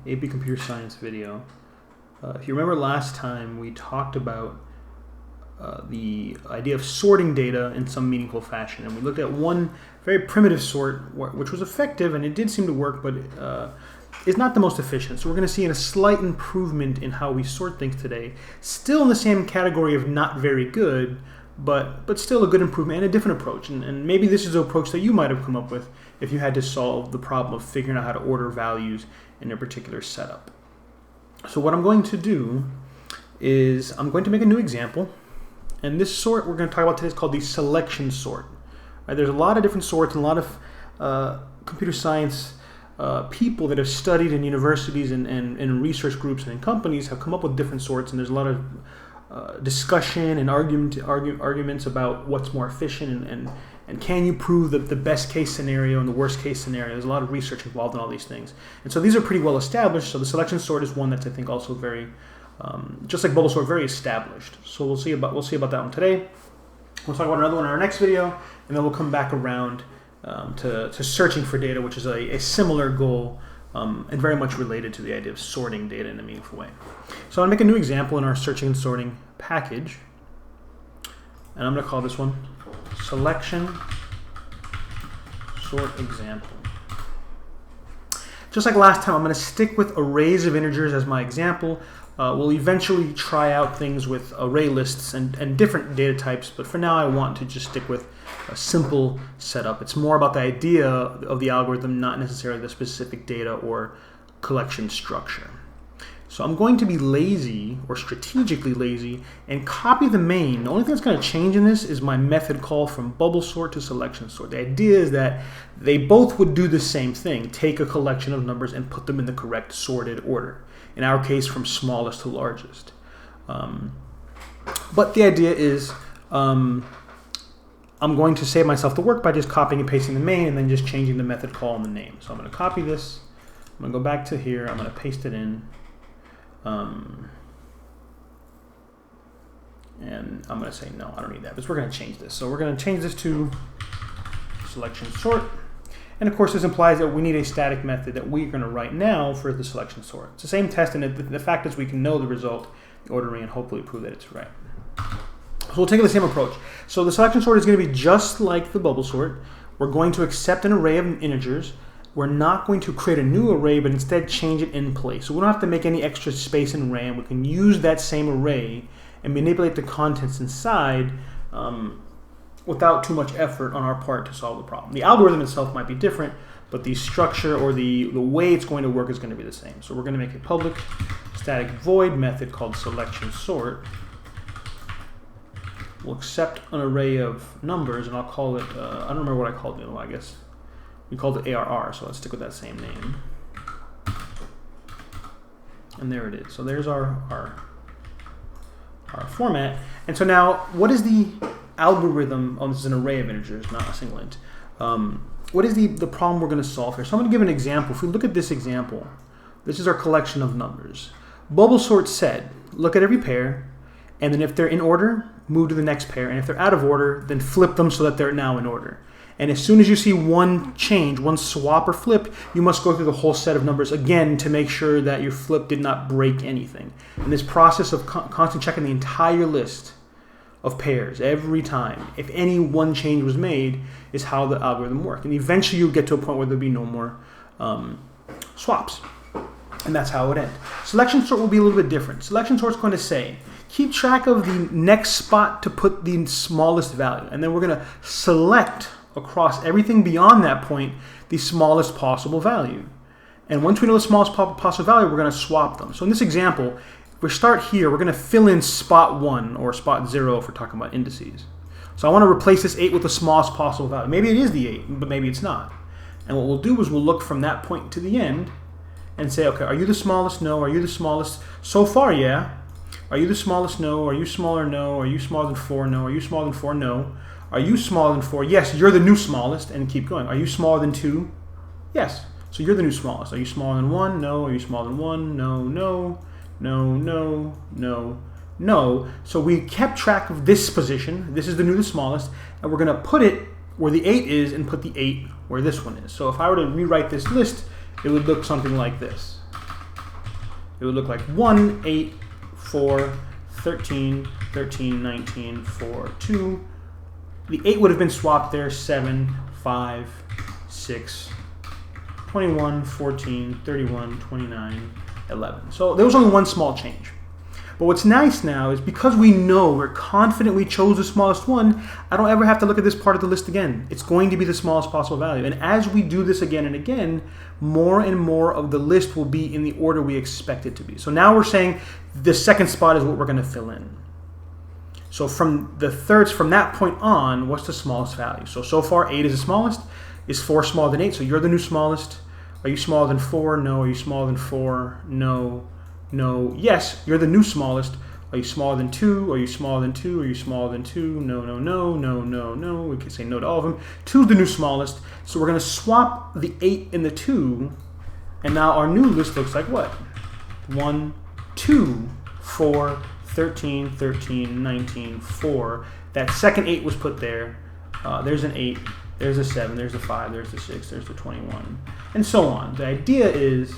AP Computer Science video. If you remember last time, we talked about the idea of sorting data in some meaningful fashion, and we looked at one very primitive sort, which was effective, and it did seem to work, but is not the most efficient. So we're going to see a slight improvement in how we sort things today. Still in the same category of not very good, but still a good improvement and a different approach. And maybe this is an approach that you might have come up with if you had to solve the problem of figuring out how to order values in a particular setup. So what I'm going to do is I'm going to make a new example. And this sort we're going to talk about today is called the selection sort. Right, there's a lot of different sorts and a lot of computer science people that have studied in universities and research groups and in companies have come up with different sorts, and there's a lot of discussion and arguments about what's more efficient and can you prove the best case scenario and the worst case scenario. There's a lot of research involved in all these things. And so these are pretty well established. So the selection sort is one that's I think also very, just like bubble sort, very established. So we'll see about that one today. We'll talk about another one in our next video, and then we'll come back around to searching for data, which is a similar goal and very much related to the idea of sorting data in a meaningful way. So I'm going to make a new example in our searching and sorting package, and I'm going to call this one selection sort example. Just like last time, I'm going to stick with arrays of integers as my example. We'll eventually try out things with array lists and different data types, but for now I want to just stick with a simple setup. It's more about the idea of the algorithm, not necessarily the specific data or collection structure. So I'm going to be lazy, or strategically lazy, and copy the main. The only thing that's going to change in this is my method call from bubble sort to selection sort. The idea is that they both would do the same thing, take a collection of numbers and put them in the correct sorted order. In our case, from smallest to largest. But the idea is I'm going to save myself the work by just copying and pasting the main and then just changing the method call and the name. So I'm going to copy this. I'm going to go back to here. I'm going to paste it in. And I'm going to say, no, I don't need that. But we're going to change this. So we're going to change this to selection sort. And of course, this implies that we need a static method that we're going to write now for the selection sort. It's the same test, and the fact is we can know the result, the ordering, and hopefully prove that it's right. So we'll take the same approach. So the selection sort is going to be just like the bubble sort. We're going to accept an array of integers. We're not going to create a new array, but instead change it in place. So we don't have to make any extra space in RAM. We can use that same array and manipulate the contents inside without too much effort on our part to solve the problem. The algorithm itself might be different, but the structure or the way it's going to work is going to be the same. So we're going to make a public static void method called selection sort. We'll accept an array of numbers, and I'll call it, I don't remember what I called it, well, I guess we called it ARR, so let's stick with that same name. And there it is. So there's our format. And so now, what is the algorithm? Oh, this is an array of integers, not a single int. What is the problem we're going to solve here? So I'm going to give an example. If we look at this example, this is our collection of numbers. Bubble sort said, look at every pair, and then if they're in order, move to the next pair. And if they're out of order, then flip them so that they're now in order. And as soon as you see one change, one swap or flip, you must go through the whole set of numbers again to make sure that your flip did not break anything. And this process of constantly checking the entire list of pairs every time, if any one change was made, is how the algorithm works. And eventually you'll get to a point where there'll be no more swaps. And that's how it ends. Selection sort will be a little bit different. Selection sort is going to say, keep track of the next spot to put the smallest value. And then we're going to select across everything beyond that point the smallest possible value. And once we know the smallest possible value, we're going to swap them. So in this example, if we start here, we're going to fill in spot 1 or spot 0 if we're talking about indices. So I want to replace this 8 with the smallest possible value. Maybe it is the 8, but maybe it's not. And what we'll do is we'll look from that point to the end and say, okay, are you the smallest? No. Are you the smallest? So far, yeah. Are you the smallest? No. Are you smaller? No. Are you smaller than 4? No. Are you smaller than 4? No. Are you smaller than 4? Yes, you're the new smallest, and keep going. Are you smaller than 2? Yes. So you're the new smallest. Are you smaller than 1? No. Are you smaller than 1? No, no, no, no, no, no. So we kept track of this position. This is the new, the smallest, and we're going to put it where the 8 is and put the 8 where this one is. So if I were to rewrite this list, it would look something like this. it would look like 1, 8, 4, 13, 13, 19, 4, 2. The 8 would have been swapped there, 7, 5, 6, 21, 14, 31, 29, 11. So there was only one small change. But what's nice now is because we know, we're confident we chose the smallest one, I don't ever have to look at this part of the list again. It's going to be the smallest possible value. And as we do this again and again, more and more of the list will be in the order we expect it to be. So now we're saying the second spot is what we're going to fill in. So from that point on, what's the smallest value? So far 8 is the smallest. Is 4 smaller than 8? So you're the new smallest. Are you smaller than 4? No. Are you smaller than 4? No. No. Yes, you're the new smallest. Are you smaller than 2? Are you smaller than 2? Are you smaller than 2? No, no, no, no, no, no. We can say no to all of them. 2 is the new smallest. So we're going to swap the 8 and the 2. And now our new list looks like what? 1, 2, 4, 13, 13, 19, 4. That second 8 was put there. There's an 8. There's a 7. There's a 5. There's the 6. There's the 21. And so on. The idea is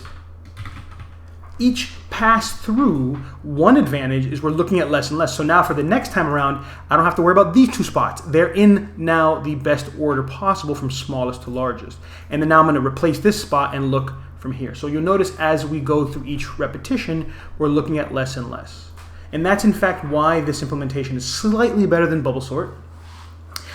each pass through, one advantage is we're looking at less and less. So now for the next time around, I don't have to worry about these 2 spots. They're in now the best order possible from smallest to largest. And then now I'm going to replace this spot and look from here. So you'll notice as we go through each repetition, we're looking at less and less. And that's in fact why this implementation is slightly better than bubble sort.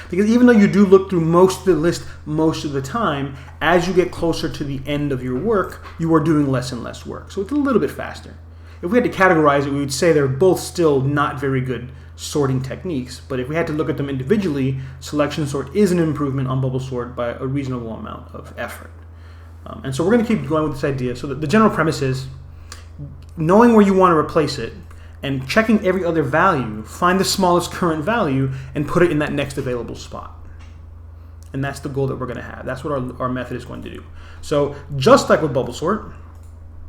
Because even though you do look through most of the list most of the time, as you get closer to the end of your work, you are doing less and less work. So it's a little bit faster. If we had to categorize it, we would say they're both still not very good sorting techniques. But if we had to look at them individually, selection sort is an improvement on bubble sort by a reasonable amount of effort. And so we're going to keep going with this idea. So the general premise is knowing where you want to replace it, and checking every other value, find the smallest current value, and put it in that next available spot. And that's the goal that we're going to have. That's what our method is going to do. So just like with bubble sort,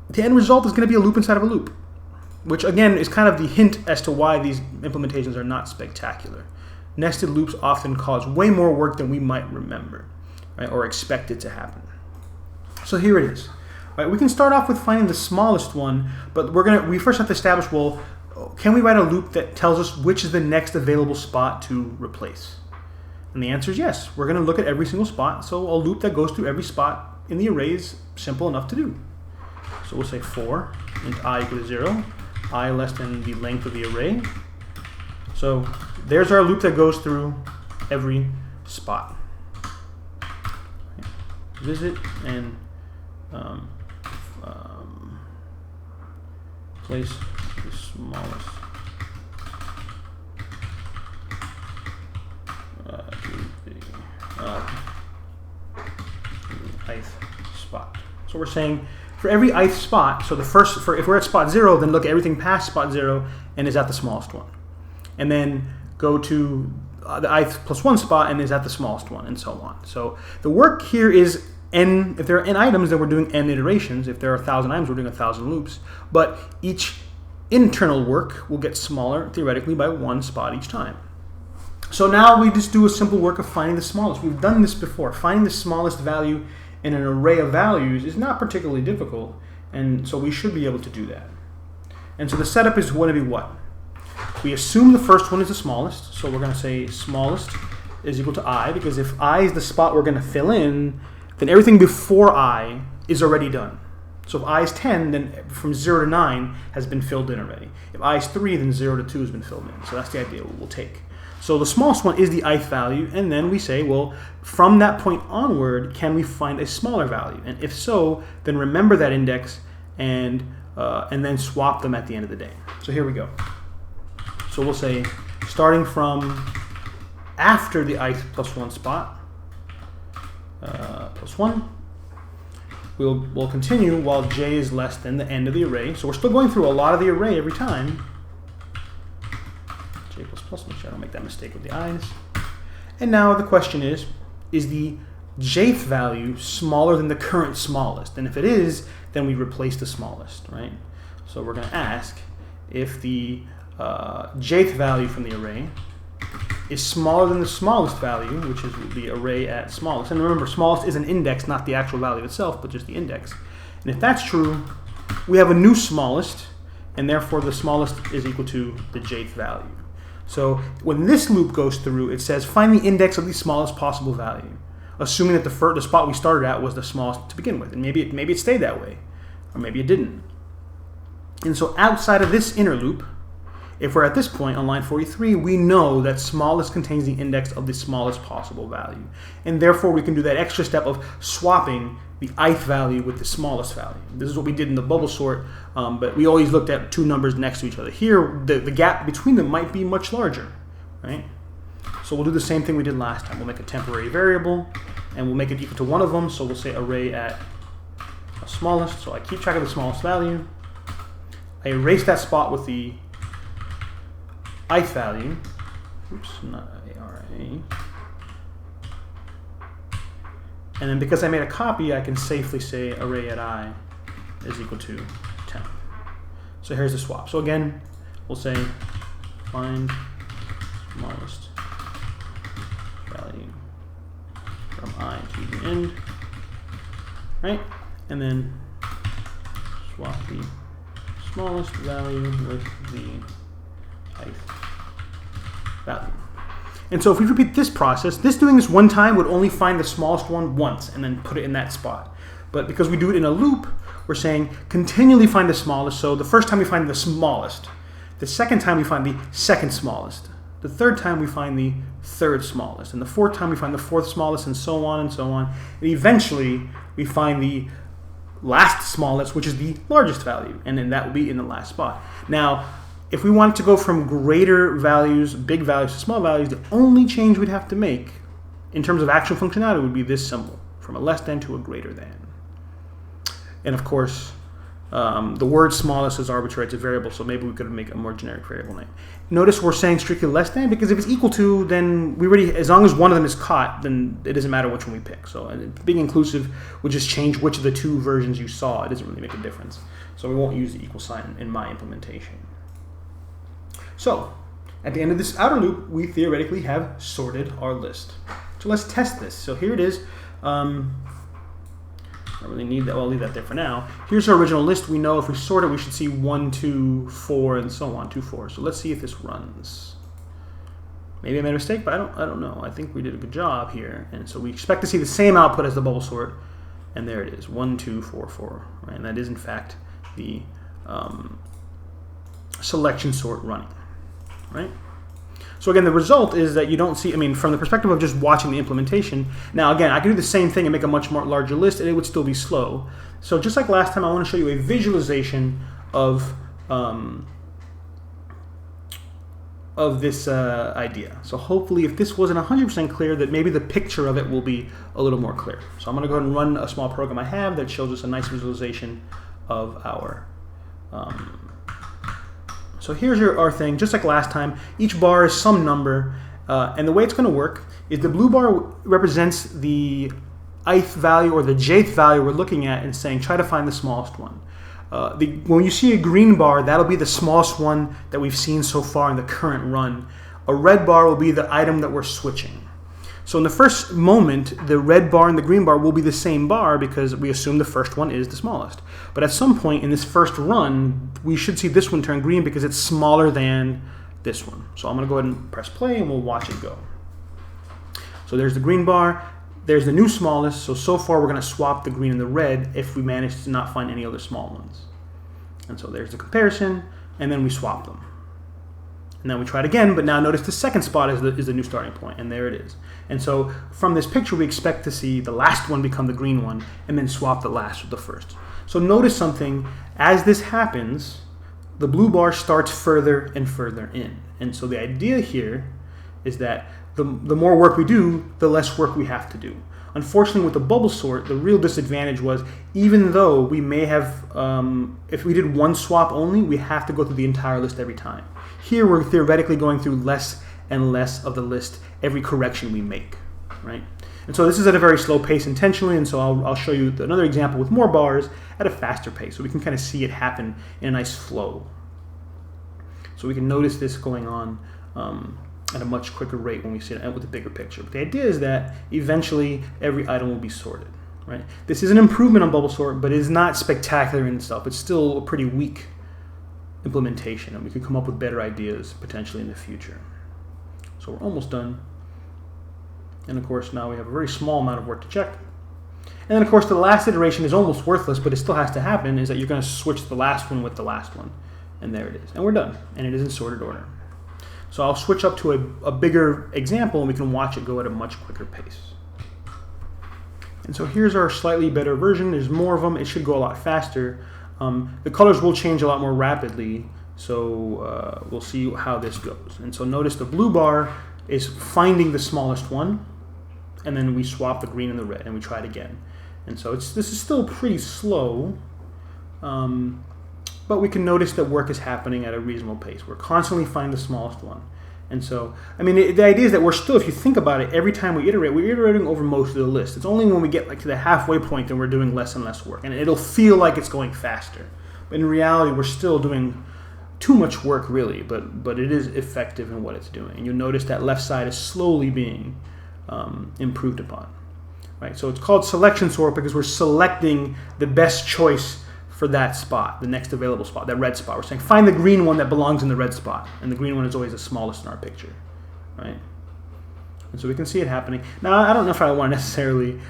the end result is going to be a loop inside of a loop, which again is kind of the hint as to why these implementations are not spectacular. Nested loops often cause way more work than we might remember, right, or expect it to happen. So here it is. Right, we can start off with finding the smallest one, but we first have to establish, well, can we write a loop that tells us which is the next available spot to replace? And the answer is yes. We're going to look at every single spot. So a loop that goes through every spot in the array is simple enough to do. So we'll say for int I equal to 0, I less than the length of the array. So there's our loop that goes through every spot. Visit and place the smallest ith spot. So we're saying for every ith spot, so if we're at spot 0, then look at everything past spot 0 and is at the smallest one. And then go to the ith plus 1 spot and is at the smallest one, and so on. So the work here is n. If there are n items, then we're doing n iterations. If there are 1,000 items, we're doing 1,000 loops. But each internal work will get smaller, theoretically, by 1 spot each time. So now we just do a simple work of finding the smallest. We've done this before. Finding the smallest value in an array of values is not particularly difficult, and so we should be able to do that. And so the setup is going to be what? We assume the first one is the smallest, so we're going to say smallest is equal to I, because if I is the spot we're going to fill in, then everything before I is already done. So if I is 10, then from 0 to 9 has been filled in already. If I is 3, then 0 to 2 has been filled in. So that's the idea we'll take. So the smallest one is the ith value, and then we say, well, from that point onward, can we find a smaller value? And if so, then remember that index and then swap them at the end of the day. So here we go. So we'll say, starting from after the ith plus 1 spot, plus 1, we'll continue while j is less than the end of the array. So we're still going through a lot of the array every time. J plus plus, make sure I don't make that mistake with the i's. And now the question is the jth value smaller than the current smallest? And if it is, then we replace the smallest, right? So we're going to ask if the jth value from the array is smaller than the smallest value, which is the array at smallest. And remember, smallest is an index, not the actual value itself, but just the index. And if that's true, we have a new smallest, and therefore the smallest is equal to the jth value. So when this loop goes through, it says find the index of the smallest possible value, assuming that the spot we started at was the smallest to begin with, and maybe it stayed that way, or maybe it didn't. And so outside of this inner loop, if we're at this point on line 43, we know that smallest contains the index of the smallest possible value, and therefore we can do that extra step of swapping the ith value with the smallest value. This is what we did in the bubble sort, but we always looked at two numbers next to each other. Here, the gap between them might be much larger, right? So we'll do the same thing we did last time. We'll make a temporary variable, and we'll make it equal to one of them. So we'll say array at smallest. So I keep track of the smallest value. I erase that spot with the ith value. Oops, not ARA. And then because I made a copy, I can safely say array at I is equal to 10. So here's the swap. So again, we'll say find smallest value from I to the end, right? And then swap the smallest value with the ith value. And so if we repeat this process, doing this one time would only find the smallest one once and then put it in that spot. But because we do it in a loop, we're saying continually find the smallest. So the first time we find the smallest, the second time we find the second smallest, the third time we find the third smallest, and the fourth time we find the fourth smallest, and so on and so on. And eventually we find the last smallest, which is the largest value, and then that will be in the last spot. Now, if we want to go from greater values, big values to small values, the only change we'd have to make in terms of actual functionality would be this symbol, from a less than to a greater than. And of course, the word smallest is arbitrary, it's a variable, so maybe we could make a more generic variable name. Notice we're saying strictly less than, because if it's equal to, then we already, as long as one of them is caught, then it doesn't matter which one we pick. So being inclusive would just change which of the two versions you saw. It doesn't really make a difference. So we won't use the equal sign in my implementation. So, at the end of this outer loop, we theoretically have sorted our list. So let's test this. So here it is. I don't really need that. Well, I'll leave that there for now. Here's our original list. We know if we sort it, we should see 1, 2, 4, and so on, 2, 4. So let's see if this runs. Maybe I made a mistake, but I don't know. I think we did a good job here. And so we expect to see the same output as the bubble sort. And there it is, 1, 2, 4, 4. Right? And that is, in fact, the selection sort running. Right? So again, the result is that you don't see, from the perspective of just watching the implementation, now again, I can do the same thing and make a much more larger list and it would still be slow. So just like last time, I want to show you a visualization of this idea. So hopefully if this wasn't 100% clear, that maybe the picture of it will be a little more clear. So I'm going to go ahead and run a small program I have that shows us a nice visualization of our so here's our thing, just like last time. Each bar is some number, and the way it's going to work is the blue bar represents the ith value or the jth value we're looking at and saying try to find the smallest one. When you see a green bar, that'll be the smallest one that we've seen so far in the current run. A red bar will be the item that we're switching. So in the first moment, the red bar and the green bar will be the same bar because we assume the first one is the smallest. But at some point in this first run, we should see this one turn green because it's smaller than this one. So I'm going to go ahead and press play and we'll watch it go. So there's the green bar. There's the new smallest. So far we're going to swap the green and the red if we manage to not find any other small ones. And so there's the comparison, and then we swap them. And then we try it again, but now notice the second spot is the new starting point, and there it is. And so from this picture, we expect to see the last one become the green one, and then swap the last with the first. So notice something, as this happens, the blue bar starts further and further in. And so the idea here is that the more work we do, the less work we have to do. Unfortunately, with the bubble sort, the real disadvantage was even though we may have, if we did one swap only, we have to go through the entire list every time. Here, we're theoretically going through less and less of the list every correction we make, right? And so this is at a very slow pace intentionally, and so I'll show you another example with more bars at a faster pace, so we can kind of see it happen in a nice flow. So we can notice this going on at a much quicker rate when we see it with a bigger picture. But the idea is that eventually every item will be sorted, right? This is an improvement on bubble sort, but it is not spectacular in itself. It's still a pretty weak implementation, and we could come up with better ideas potentially in the future. So we're almost done. And of course, now we have a very small amount of work to check. And then of course, the last iteration is almost worthless, but it still has to happen, is that you're going to switch the last one with the last one. And there it is. And we're done. And it is in sorted order. So I'll switch up to a bigger example, and we can watch it go at a much quicker pace. And so here's our slightly better version. There's more of them. It should go a lot faster. The colors will change a lot more rapidly. So we'll see how this goes. And so notice the blue bar is finding the smallest one, and then we swap the green and the red, and we try it again. And so this is still pretty slow, but we can notice that work is happening at a reasonable pace. We're constantly finding the smallest one. And so, I mean, the idea is that we're still, if you think about it, every time we iterate, we're iterating over most of the list. It's only when we get like to the halfway point that we're doing less and less work, and it'll feel like it's going faster. But in reality, we're still doing too much work, really, but it is effective in what it's doing. And you'll notice that left side is slowly being improved upon. Right? So it's called selection sort because we're selecting the best choice for that spot, the next available spot, that red spot. We're saying find the green one that belongs in the red spot, and the green one is always the smallest in our picture, right? And so we can see it happening. Now, I don't know if I want to necessarily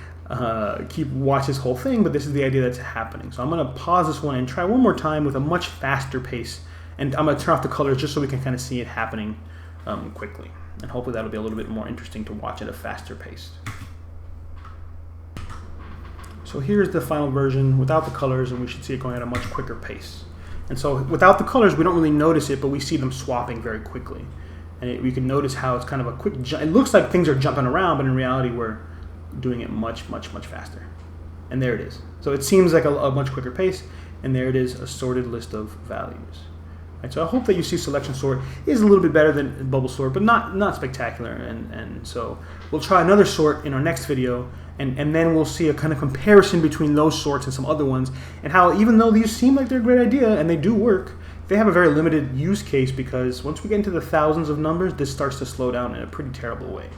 watch this whole thing, but this is the idea that's happening. So I'm going to pause this one and try one more time with a much faster pace, and I'm going to turn off the colors just so we can kind of see it happening quickly, and hopefully that'll be a little bit more interesting to watch at a faster pace. So here's the final version without the colors, and we should see it going at a much quicker pace. And so without the colors, we don't really notice it, but we see them swapping very quickly. And we can notice how it's kind of a quick jump. It looks like things are jumping around, but in reality, we're doing it much, much, much faster. And there it is. So it seems like a much quicker pace, and there it is, a sorted list of values. Right, so I hope that you see selection sort is a little bit better than bubble sort, but not spectacular. And so we'll try another sort in our next video, and then we'll see a kind of comparison between those sorts and some other ones, and how even though these seem like they're a great idea and they do work, they have a very limited use case, because once we get into the thousands of numbers, this starts to slow down in a pretty terrible way.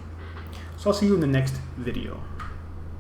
So I'll see you in the next video.